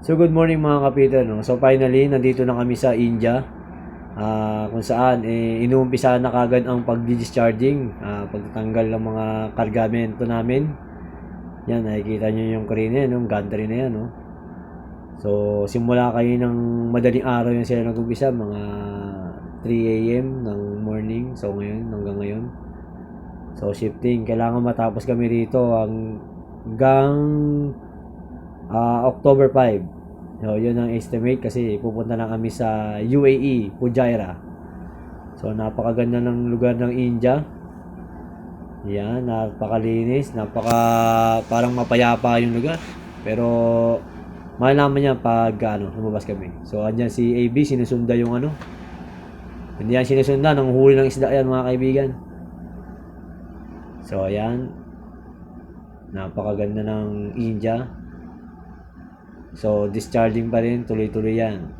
So good morning mga kapiter, no? So finally, nandito na kami sa India. Kung saan inuumpisa na kagad ang pag-discharging, pagtatanggal ng mga kargamento namin. Yan, nakikita nyo yung crane yan, yung gantry na yan, no? So simula kayo ng madaling araw yan sila nag-umpisa, mga 3 a.m. ng morning. So ngayon, hanggang ngayon. So shifting, kailangan matapos kami rito hanggang October 5. So, yun ang estimate kasi pupunta na kami sa UAE, Fujairah. So, napakaganda ng lugar ng India. Yan, napakalinis, parang mapayapa yung lugar. Pero, malalaman niya pag lumabas kami. So, andyan si AB, sinusunda yung hindi yan sinusunda, nang huli ng isda yan mga kaibigan. So, ayan. Napakaganda ng India. So, discharging pa rin, tuloy-tuloy yan.